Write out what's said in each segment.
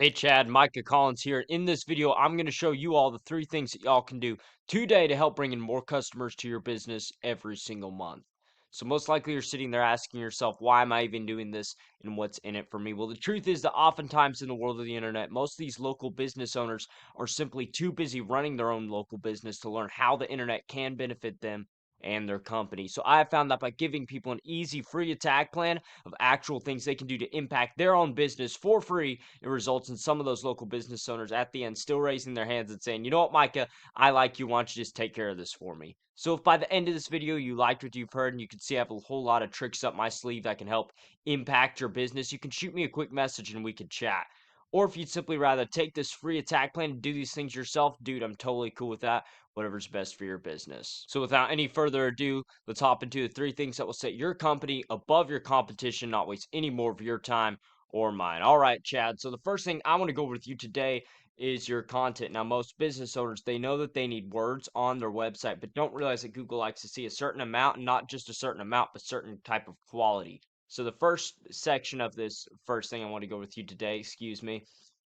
Hey Chad, Micah Collins here. In this video, I'm going to show you all the 3 things that y'all can do today to help bring in more customers to your business every single month. So most likely you're sitting there asking yourself, why am I even doing this and what's in it for me? Well, the truth is that oftentimes in the world of the internet, most of these local business owners are simply too busy running their own local business to learn how the internet can benefit them and their company. So I have found that by giving people an easy free attack plan of actual things they can do to impact their own business for free, it results in some of those local business owners at the end still raising their hands and saying, you know what, Micah, I like you. Why don't you just take care of this for me? So if by the end of this video you liked what you've heard and you can see I have a whole lot of tricks up my sleeve that can help impact your business, you can shoot me a quick message and we can chat. Or if you'd simply rather take this free attack plan and do these things yourself, dude, I'm totally cool with that. Whatever's best for your business. So without any further ado, let's hop into the 3 things that will set your company above your competition, not waste any more of your time or mine. All right, Chad. So the first thing I want to go over with you today is your content. Now, most business owners, they know that they need words on their website, but don't realize that Google likes to see a certain amount, and not just a certain amount, but certain type of quality. So the first section of this first thing I want to go with you today, excuse me,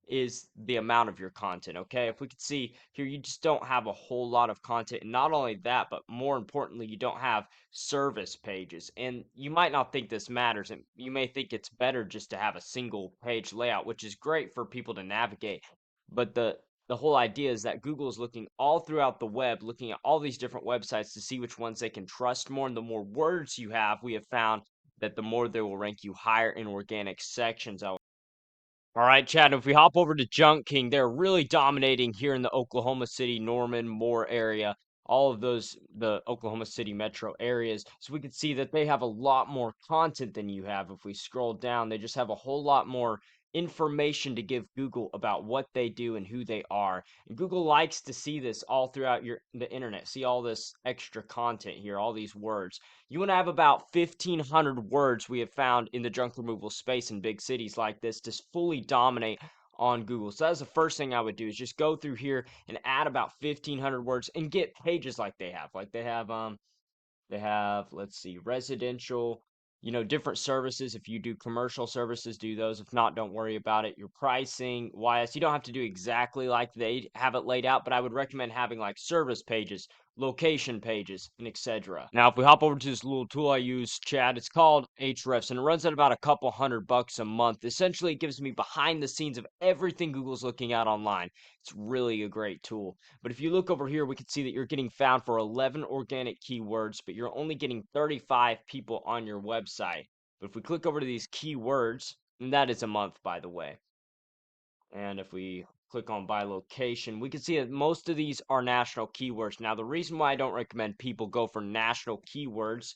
is the amount of your content. Okay, if we could see here, you just don't have a whole lot of content, and not only that, but more importantly, you don't have service pages. And you might not think this matters, and you may think it's better just to have a single page layout, which is great for people to navigate. But the whole idea is that Google is looking all throughout the web, looking at all these different websites to see which ones they can trust more. And the more words you have, we have found that the more they will rank you higher in organic sections. All right, Chad, if we hop over to Junk King, they're really dominating here in the Oklahoma City, Norman, Moore area, all of those, the Oklahoma City metro areas. So we can see that they have a lot more content than you have. If we scroll down, they just have a whole lot more information to give Google about what they do and who they are. And Google likes to see this all throughout the internet. See all this extra content here, all these words. You want to have about 1,500 words we have found in the junk removal space in big cities like this to fully dominate on Google. So that's the first thing I would do is just go through here and add about 1,500 words and get pages like they have. Like they have, let's see, residential, different services. If you do commercial services, do those. If not, don't worry about it. Your pricing, wise, you don't have to do exactly like they have it laid out, but I would recommend having like service pages, location pages, and etc. Now, if we hop over to this little tool I use, Chad, it's called Ahrefs, and it runs at about a couple $100 a month. Essentially, it gives me behind the scenes of everything Google's looking at online. It's really a great tool. But if you look over here, we can see that you're getting found for 11 organic keywords, but you're only getting 35 people on your website. But if we click over to these keywords, and that is a month, by the way, and if we click on by location, we can see that most of these are national keywords. Now, the reason why I don't recommend people go for national keywords,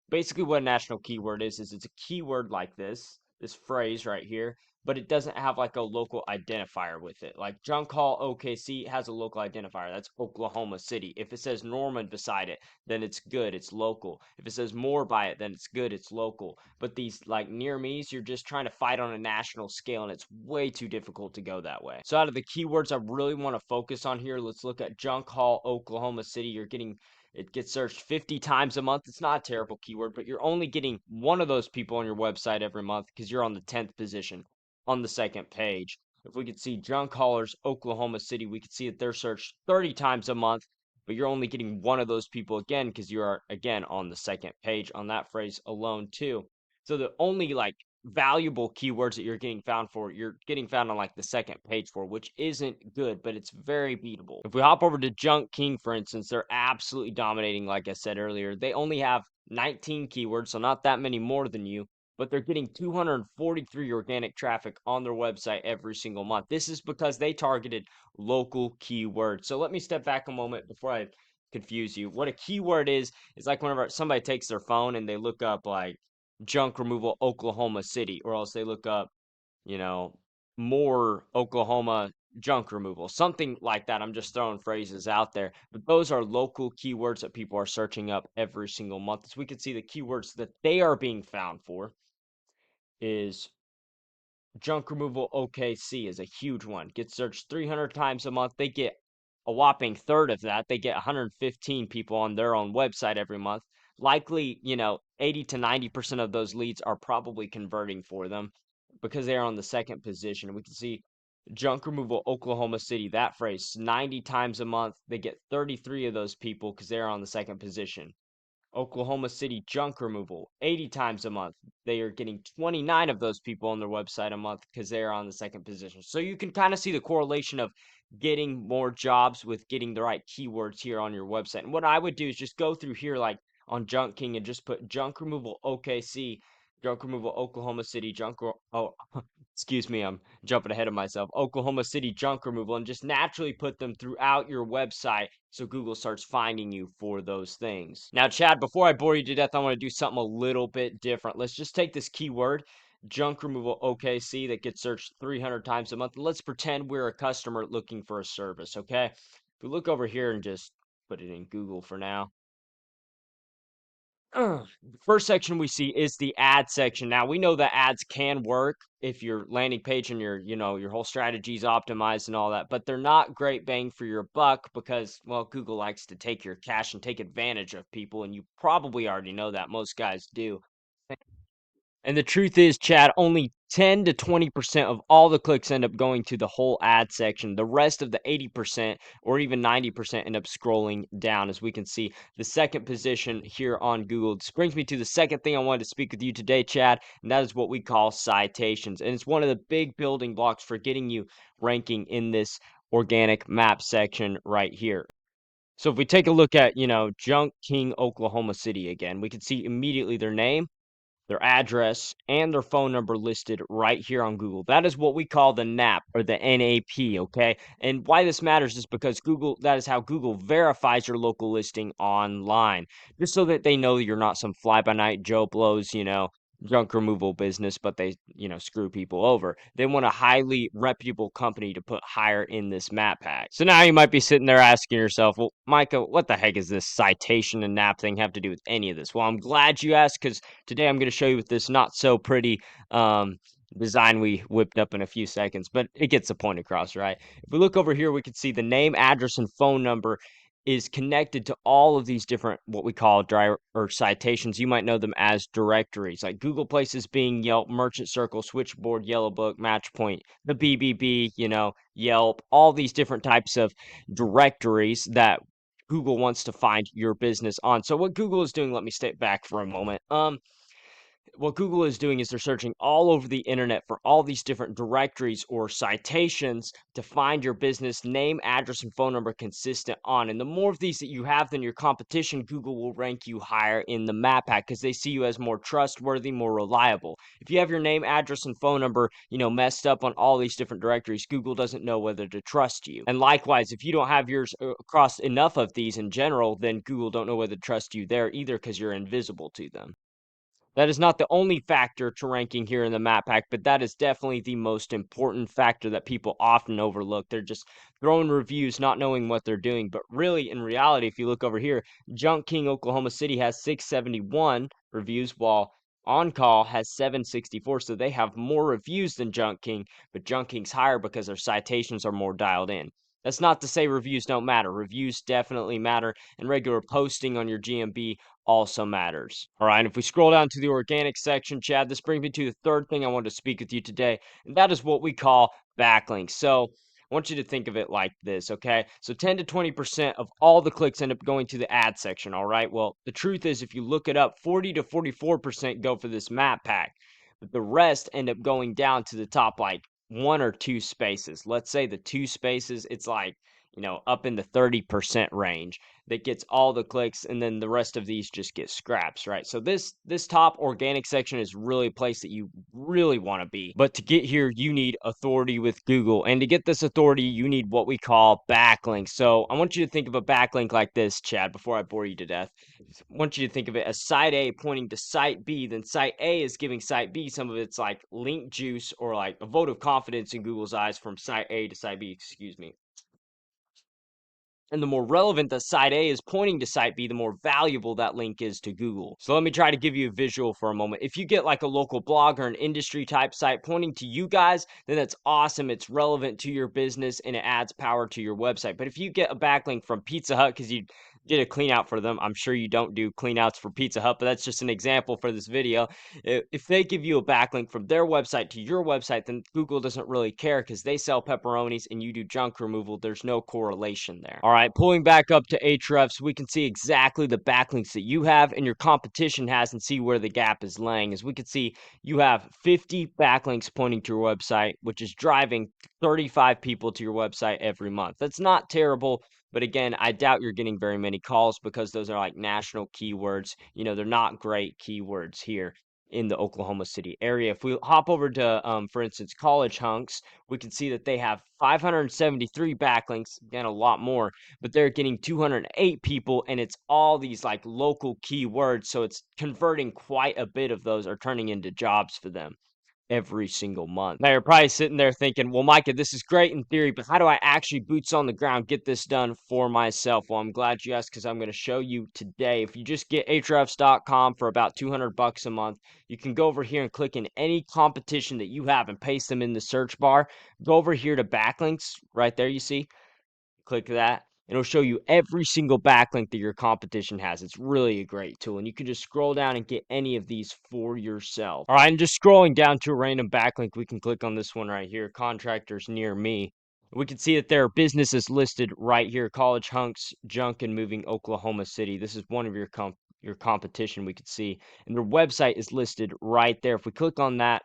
basically what a national keyword is it's a keyword like this phrase right here, but it doesn't have like a local identifier with it. Like Junk Hall OKC has a local identifier. That's Oklahoma City. If it says Norman beside it, then it's good. It's local. If it says more by it, then it's good. It's local. But these like near me's, you're just trying to fight on a national scale, and it's way too difficult to go that way. So out of the keywords I really want to focus on here, let's look at Junk Hall Oklahoma City. It gets searched 50 times a month. It's not a terrible keyword, but you're only getting one of those people on your website every month because you're on the 10th position on the second page. If we could see junk haulers, Oklahoma City, we could see that they're searched 30 times a month, but you're only getting one of those people again because you are, again, on the second page on that phrase alone, too. So the only like valuable keywords that you're getting found on like the second page for, which isn't good, but it's very beatable. If we hop over to Junk King, for instance, they're absolutely dominating. Like I said earlier, they only have 19 keywords, so not that many more than you, but they're getting 243 organic traffic on their website every single month. This is because they targeted local keywords. So let me step back a moment before I confuse you. What a keyword is like whenever somebody takes their phone and they look up like junk removal Oklahoma City, or else they look up, you know, more Oklahoma junk removal, something like that. I'm just throwing phrases out there, but those are local keywords that people are searching up every single month. As we can see, the keywords that they are being found for is junk removal OKC is a huge one. Gets searched 300 times a month. They get a whopping third of that. They get 115 people on their own website every month. Likely, 80 to 90% of those leads are probably converting for them because they are on the second position. We can see Junk removal, Oklahoma City, that phrase 90 times a month. They get 33 of those people because they're on the second position. Oklahoma City junk removal, 80 times a month. They are getting 29 of those people on their website a month because they are on the second position. So you can kind of see the correlation of getting more jobs with getting the right keywords here on your website. And what I would do is just go through here like on Junk King and just put junk removal OKC, junk removal Oklahoma City, oh, excuse me, I'm jumping ahead of myself. Oklahoma City junk removal, and just naturally put them throughout your website so Google starts finding you for those things. Now, Chad, before I bore you to death, I want to do something a little bit different. Let's just take this keyword, junk removal OKC, that gets searched 300 times a month. Let's pretend we're a customer looking for a service, okay? If we look over here and just put it in Google for now. The first section we see is the ad section. Now we know that ads can work if your landing page and your whole strategy is optimized and all that, but they're not great bang for your buck because, well, Google likes to take your cash and take advantage of people, and you probably already know that. Most guys do. And the truth is, Chad, only 10 to 20% of all the clicks end up going to the whole ad section. The rest of the 80% or even 90% end up scrolling down, as we can see the second position here on Google. This brings me to the second thing I wanted to speak with you today, Chad, and that is what we call citations. And it's one of the big building blocks for getting you ranking in this organic map section right here. So if we take a look at, Junk King, Oklahoma City again, we can see immediately their name, their address, and their phone number listed right here on Google. That is what we call the NAP or the NAP, okay? And why this matters is because that is how Google verifies your local listing online, just so that they know you're not some fly-by-night Joe Blows, junk removal business, but they, screw people over. They want a highly reputable company to put higher in this map pack. So now you might be sitting there asking yourself, well, Micah, what the heck is this citation and NAP thing have to do with any of this? Well, I'm glad you asked, because today I'm going to show you with this not so pretty design we whipped up in a few seconds, but it gets the point across, right? If we look over here, we can see the name, address, and phone number is connected to all of these different what we call citations. You might know them as directories, like Google Places, Bing, Yelp, Merchant Circle, Switchboard, Yellow Book, Matchpoint, the BBB, Yelp, all these different types of directories that Google wants to find your business on. So what Google is doing, let me step back for a moment. What Google is doing is they're searching all over the internet for all these different directories or citations to find your business name, address, and phone number consistent on. And the more of these that you have than your competition, Google will rank you higher in the map pack because they see you as more trustworthy, more reliable. If you have your name, address, and phone number, messed up on all these different directories, Google doesn't know whether to trust you. And likewise, if you don't have yours across enough of these in general, then Google don't know whether to trust you there either because you're invisible to them. That is not the only factor to ranking here in the map pack, but that is definitely the most important factor that people often overlook. They're just throwing reviews, not knowing what they're doing. But really, in reality, if you look over here, Junk King Oklahoma City has 671 reviews, while On Call has 764. So they have more reviews than Junk King, but Junk King's higher because their citations are more dialed in. That's not to say reviews don't matter. Reviews definitely matter, and regular posting on your GMB also matters. All right, and if we scroll down to the organic section, Chad, this brings me to the third thing I want to speak with you today, and that is what we call backlinks. So I want you to think of it like this, okay? So 10 to 20% of all the clicks end up going to the ad section, all right? Well, the truth is, if you look it up, 40 to 44% go for this map pack, but the rest end up going down to the top like one or two spaces. Let's say the two spaces, it's like, up in the 30% range that gets all the clicks, and then the rest of these just get scraps, right? So this top organic section is really a place that you really want to be. But to get here, you need authority with Google. And to get this authority, you need what we call backlinks. So I want you to think of a backlink like this, Chad, before I bore you to death. I want you to think of it as site A pointing to site B, then site A is giving site B some of its like link juice or like a vote of confidence in Google's eyes from site A to site B, excuse me. And the more relevant that site A is pointing to site B, the more valuable that link is to Google. So let me try to give you a visual for a moment. If you get like a local blog or an industry type site pointing to you guys, then that's awesome. It's relevant to your business and it adds power to your website. But if you get a backlink from Pizza Hut because you did a clean out for them. I'm sure you don't do clean outs for Pizza Hut, but that's just an example for this video. If they give you a backlink from their website to your website, then Google doesn't really care because they sell pepperonis and you do junk removal. There's no correlation there. All right, pulling back up to Ahrefs, we can see exactly the backlinks that you have and your competition has and see where the gap is laying. As we can see, you have 50 backlinks pointing to your website, which is driving 35 people to your website every month. That's not terrible. But again, I doubt you're getting very many calls because those are like national keywords. They're not great keywords here in the Oklahoma City area. If we hop over to, for instance, College Hunks, we can see that they have 573 backlinks, again, a lot more, but they're getting 208 people, and it's all these like local keywords. So it's converting quite a bit of those are turning into jobs for them every single month. Now you're probably sitting there thinking, well, Micah, this is great in theory, but how do I actually boots on the ground get this done for myself? Well, I'm glad you asked because I'm going to show you today. If you just get Ahrefs.com for about $200 a month, you can go over here and click in any competition that you have and paste them in the search bar. Go over here to backlinks right there, you see? Click that. It'll show you every single backlink that your competition has. It's really a great tool, and you can just scroll down and get any of these for yourself. All right, and just scrolling down to a random backlink, we can click on this one right here, contractors near me. We can see that there are businesses listed right here, College Hunks, Junk and Moving, Oklahoma City. This is one of your competition we could see, and their website is listed right there. If we click on that,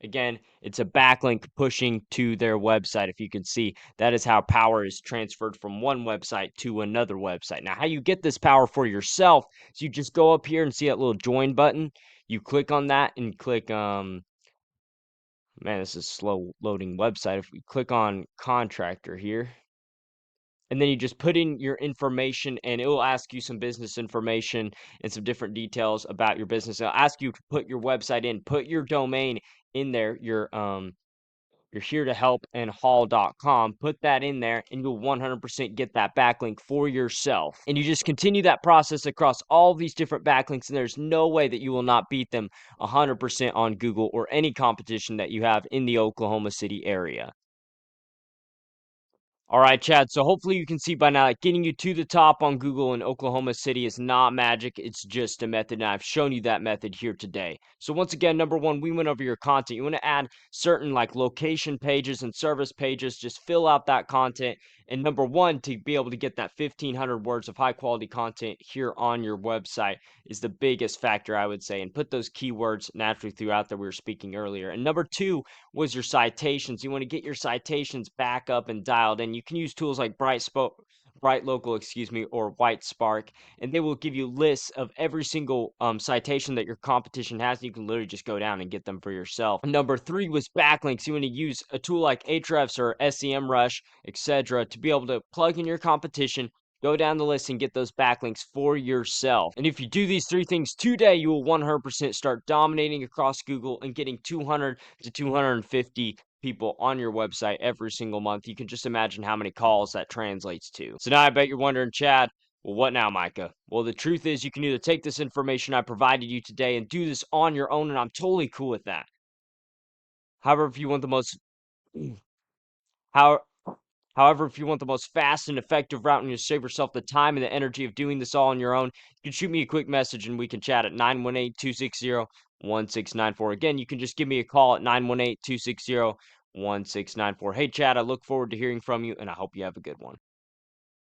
again, it's a backlink pushing to their website. If you can see, that is how power is transferred from one website to another website. Now, how you get this power for yourself is you just go up here and see that little join button. You click on that and click, man, this is slow loading website. If we click on contractor here, and then you just put in your information and it will ask you some business information and some different details about your business. It'll ask you to put your website in, put your domain in there, you're here to help and haul.com. Put that in there and you'll 100% get that backlink for yourself. And you just continue that process across all these different backlinks, and there's no way that you will not beat them 100% on Google or any competition that you have in the Oklahoma City area. All right, Chad. So hopefully you can see by now that getting you to the top on Google in Oklahoma City is not magic. It's just a method, and I've shown you that method here today. So once again, number one, we went over your content. You want to add certain like location pages and service pages. Just fill out that content. And number one, to be able to get that 1,500 words of high quality content here on your website is the biggest factor, I would say. And put those keywords naturally throughout that we were speaking earlier. And number two was your citations. You want to get your citations back up and dialed in. You can use tools like Bright Local, or White Spark, and they will give you lists of every single citation that your competition has. And you can literally just go down and get them for yourself. Number three was backlinks. You want to use a tool like Ahrefs or SEMrush, etc., to be able to plug in your competition, go down the list and get those backlinks for yourself. And if you do these three things today, you will 100% start dominating across Google and getting 200 to 250 people on your website every single month. You can just imagine how many calls that translates to. So now I bet you're wondering, Chad, well, what now, Micah? Well, the truth is you can either take this information I provided you today and do this on your own, and I'm totally cool with that. However, if you want the most how However, if you want the most fast and effective route and you save yourself the time and the energy of doing this all on your own, you can shoot me a quick message and we can chat at 918-260-1694. Again, you can just give me a call at 918-260-1694. Hey, Chad, I look forward to hearing from you, and I hope you have a good one.